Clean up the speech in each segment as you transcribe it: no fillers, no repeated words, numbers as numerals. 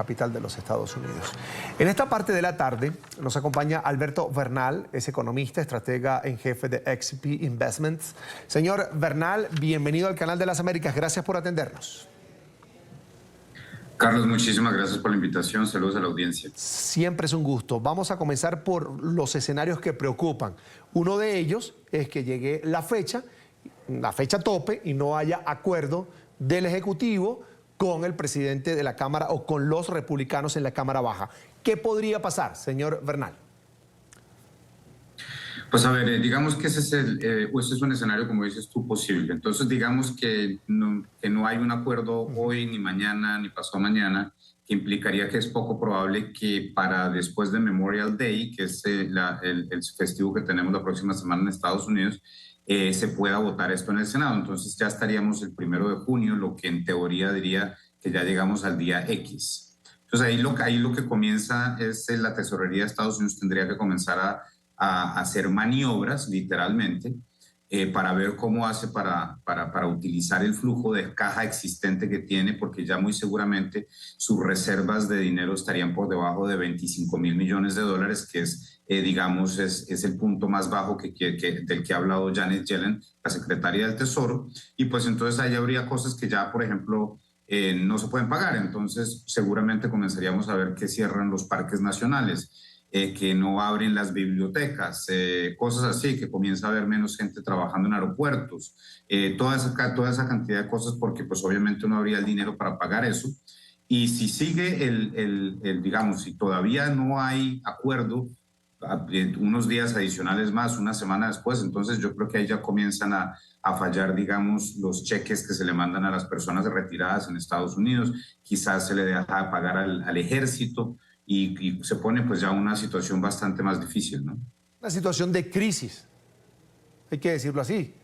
capital de los Estados Unidos. En esta parte de la tarde nos acompaña Alberto Bernal, es economista, estratega en jefe de XP Investments. Señor Bernal, bienvenido al Canal de las Américas. Gracias por atendernos. Carlos, muchísimas gracias por la invitación. Saludos a la audiencia. Siempre es un gusto. Vamos a comenzar por los escenarios que preocupan. Uno de ellos es que llegue la fecha tope y no haya acuerdo del Ejecutivo con el presidente de la Cámara o con los republicanos en la Cámara Baja. ¿Qué podría pasar, señor Bernal? Pues a ver, digamos que ese es un escenario, como dices tú, posible. Entonces, digamos que no hay un acuerdo hoy, ni mañana, ni pasado mañana, que implicaría que es poco probable que para después de Memorial Day, que es el festivo que tenemos la próxima semana en Estados Unidos, se pueda votar esto en el Senado. Entonces ya estaríamos el 1 de junio, lo que en teoría diría que ya llegamos al día X. Entonces ahí lo que comienza es la tesorería de Estados Unidos tendría que comenzar a hacer maniobras, literalmente, para ver cómo hace para utilizar el flujo de caja existente que tiene, porque ya muy seguramente sus reservas de dinero estarían por debajo de 25 mil millones de dólares, que es, digamos, es el punto más bajo del que ha hablado Janet Yellen, la secretaria del Tesoro, y pues entonces ahí habría cosas que ya, por ejemplo, no se pueden pagar. Entonces seguramente comenzaríamos a ver que cierran los parques nacionales, que no abren las bibliotecas, cosas así, que comienza a haber menos gente trabajando en aeropuertos, toda esa cantidad de cosas, porque pues obviamente no habría el dinero para pagar eso. Y si sigue digamos, si todavía no hay acuerdo, unos días adicionales más, una semana después, entonces yo creo que ahí ya comienzan a fallar, digamos, los cheques que se le mandan a las personas retiradas en Estados Unidos, quizás se le deja de pagar al ejército, y se pone pues ya una situación bastante más difícil, ¿no? Una situación de crisis, hay que decirlo así.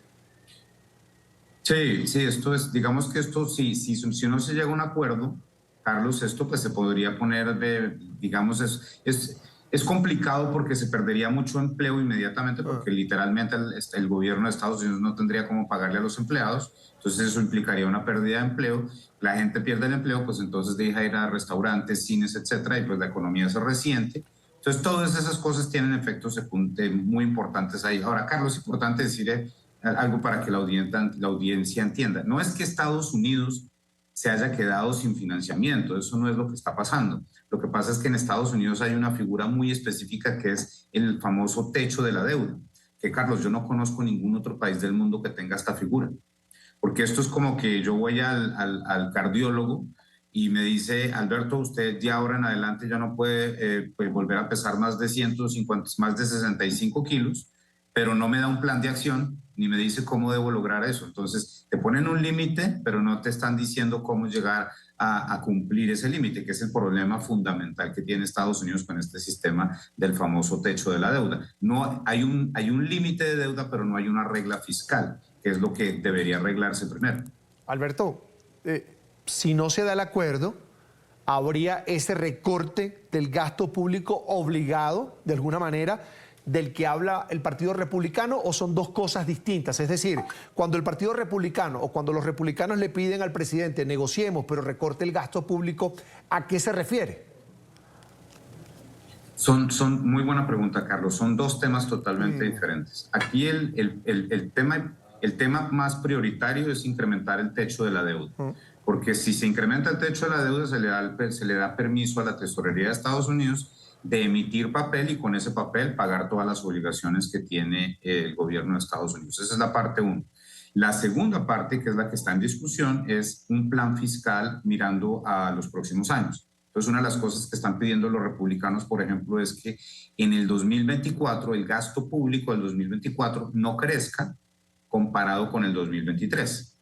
Sí, esto es, digamos que esto, si no se llega a un acuerdo, Carlos, esto pues se podría poner, digamos, es complicado porque se perdería mucho empleo inmediatamente, porque literalmente el gobierno de Estados Unidos no tendría cómo pagarle a los empleados, entonces eso implicaría una pérdida de empleo, la gente pierde el empleo, pues entonces deja ir a restaurantes, cines, etcétera, y pues la economía se resiente. Entonces todas esas cosas tienen efectos muy importantes ahí. Ahora, Carlos, es importante decir algo para que la audiencia entienda. No es que Estados Unidos se haya quedado sin financiamiento, eso no es lo que está pasando. Lo que pasa es que en Estados Unidos hay una figura muy específica que es el famoso techo de la deuda, que Carlos, yo no conozco ningún otro país del mundo que tenga esta figura, porque esto es como que yo voy al cardiólogo y me dice, Alberto, usted ya ahora en adelante ya no puede pues volver a pesar más de 150, más de 65 kilos, pero no me da un plan de acción ni me dice cómo debo lograr eso. Entonces, te ponen un límite, pero no te están diciendo cómo llegar a cumplir ese límite, que es el problema fundamental que tiene Estados Unidos con este sistema del famoso techo de la deuda. No hay un límite de deuda, pero no hay una regla fiscal, que es lo que debería arreglarse primero. Alberto, si no se da el acuerdo, ¿habría ese recorte del gasto público obligado, de alguna manera, del que habla el Partido Republicano, o son dos cosas distintas? Es decir, cuando el Partido Republicano o cuando los republicanos le piden al presidente negociemos pero recorte el gasto público, ¿a qué se refiere? Son muy buena pregunta, Carlos. Son dos temas totalmente diferentes. Aquí el tema más prioritario es incrementar el techo de la deuda, porque si se incrementa el techo de la deuda se le da permiso a la tesorería de Estados Unidos de emitir papel y con ese papel pagar todas las obligaciones que tiene el gobierno de Estados Unidos. Esa es la parte 1. La segunda parte, que es la que está en discusión, es un plan fiscal mirando a los próximos años. Entonces, una de las cosas que están pidiendo los republicanos, por ejemplo, es que en el 2024 el gasto público del 2024 no crezca comparado con el 2023.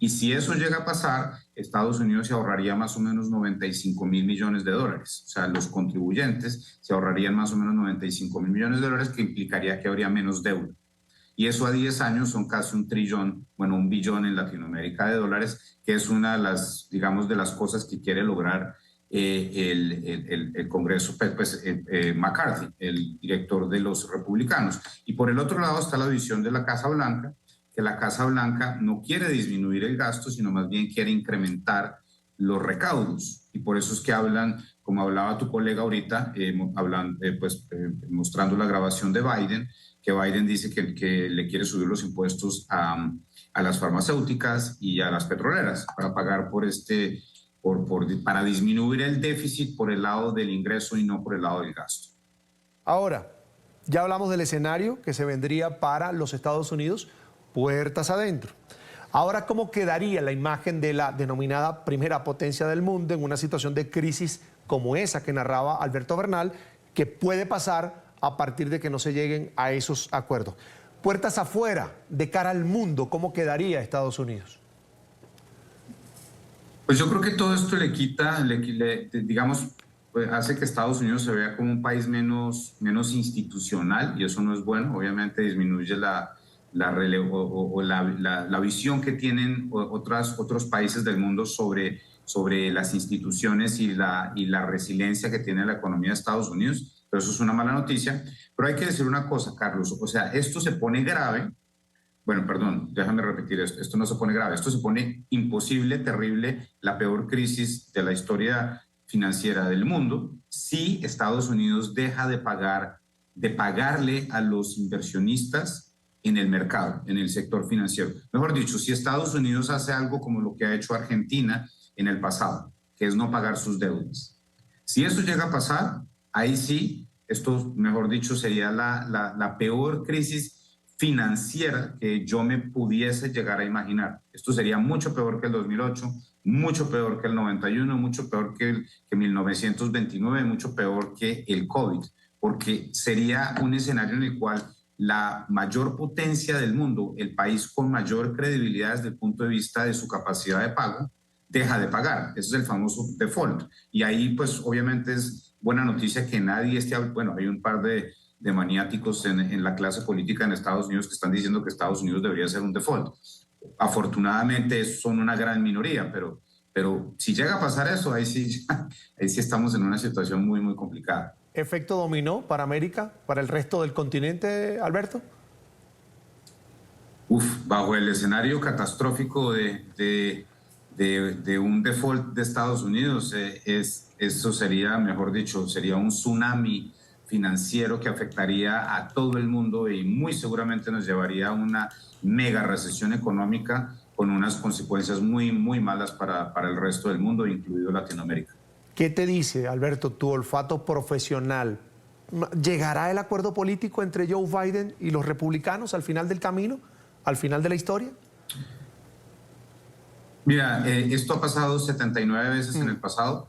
Y si eso llega a pasar, Estados Unidos se ahorraría más o menos 95 mil millones de dólares. O sea, los contribuyentes se ahorrarían más o menos 95 mil millones de dólares, que implicaría que habría menos deuda. Y eso a 10 años son casi $1 trillón, bueno, $1 billón en Latinoamérica de dólares, que es una de las, digamos, de las cosas que quiere lograr el Congreso, McCarthy, el director de los republicanos. Y por el otro lado está la visión de la Casa Blanca, que la Casa Blanca no quiere disminuir el gasto, sino más bien quiere incrementar los recaudos. Y por eso es que hablan, como hablaba tu colega ahorita, mostrando la grabación de Biden, que Biden dice que le quiere subir los impuestos a las farmacéuticas y a las petroleras para pagar para disminuir el déficit por el lado del ingreso y no por el lado del gasto. Ahora, ya hablamos del escenario que se vendría para los Estados Unidos, puertas adentro. Ahora, ¿cómo quedaría la imagen de la denominada primera potencia del mundo en una situación de crisis como esa que narraba Alberto Bernal, que puede pasar a partir de que no se lleguen a esos acuerdos? Puertas afuera, de cara al mundo, ¿cómo quedaría Estados Unidos? Pues yo creo que todo esto le quita, digamos, pues hace que Estados Unidos se vea como un país menos institucional, y eso no es bueno. Obviamente disminuye la visión que tienen otros países del mundo sobre las instituciones y la resiliencia que tiene la economía de Estados Unidos. Pero eso es una mala noticia. Pero hay que decir una cosa, Carlos, o sea, esto se pone grave. Bueno, perdón, déjame repetir esto. Esto no se pone grave, esto se pone imposible, terrible, la peor crisis de la historia financiera del mundo, si Estados Unidos deja de pagarle a los inversionistas en el mercado, en el sector financiero. Mejor dicho, si Estados Unidos hace algo como lo que ha hecho Argentina en el pasado, que es no pagar sus deudas. Si eso llega a pasar, ahí sí, esto, mejor dicho, sería la peor crisis financiera que yo me pudiese llegar a imaginar. Esto sería mucho peor que el 2008, mucho peor que el 91, mucho peor que 1929, mucho peor que el COVID, porque sería un escenario en el cual la mayor potencia del mundo, el país con mayor credibilidad desde el punto de vista de su capacidad de pago, deja de pagar. Ese es el famoso default. Y ahí, pues, obviamente es buena noticia que nadie esté... Bueno, hay un par de maniáticos en la clase política en Estados Unidos que están diciendo que Estados Unidos debería ser un default. Afortunadamente son una gran minoría, pero si llega a pasar eso, ahí sí estamos en una situación muy, muy complicada. ¿Efecto dominó para América, para el resto del continente, Alberto? Bajo el escenario catastrófico de un default de Estados Unidos, eso sería, mejor dicho, sería un tsunami financiero que afectaría a todo el mundo y muy seguramente nos llevaría a una mega recesión económica con unas consecuencias muy, muy malas para el resto del mundo, incluido Latinoamérica. ¿Qué te dice, Alberto, tu olfato profesional? ¿Llegará el acuerdo político entre Joe Biden y los republicanos al final del camino, al final de la historia? Mira, esto ha pasado 79 veces en el pasado.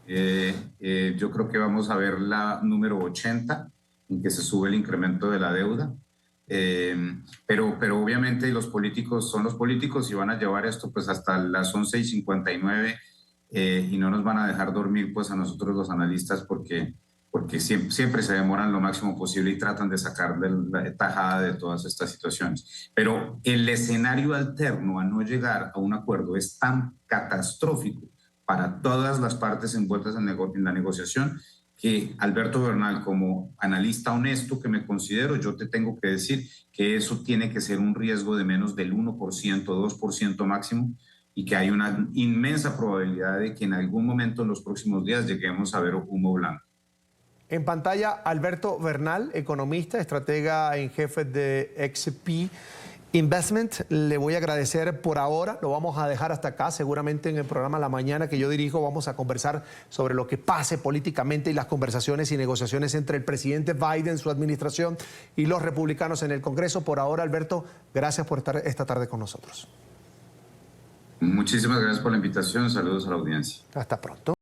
Yo creo que vamos a ver la número 80 en que se sube el incremento de la deuda, pero obviamente los políticos son los políticos y van a llevar esto pues hasta las 11:59 y no nos van a dejar dormir pues a nosotros los analistas porque siempre se demoran lo máximo posible y tratan de sacar la tajada de todas estas situaciones. Pero el escenario alterno a no llegar a un acuerdo es tan catastrófico para todas las partes envueltas en la negociación, que Alberto Bernal, como analista honesto que me considero, yo te tengo que decir que eso tiene que ser un riesgo de menos del 1%, 2% máximo, y que hay una inmensa probabilidad de que en algún momento en los próximos días lleguemos a ver humo blanco. En pantalla, Alberto Bernal, economista, estratega en jefe de XP Investment. Le voy a agradecer por ahora, lo vamos a dejar hasta acá, seguramente en el programa La Mañana que yo dirijo vamos a conversar sobre lo que pase políticamente y las conversaciones y negociaciones entre el presidente Biden, su administración y los republicanos en el Congreso. Por ahora, Alberto, gracias por estar esta tarde con nosotros. Muchísimas gracias por la invitación, saludos a la audiencia. Hasta pronto.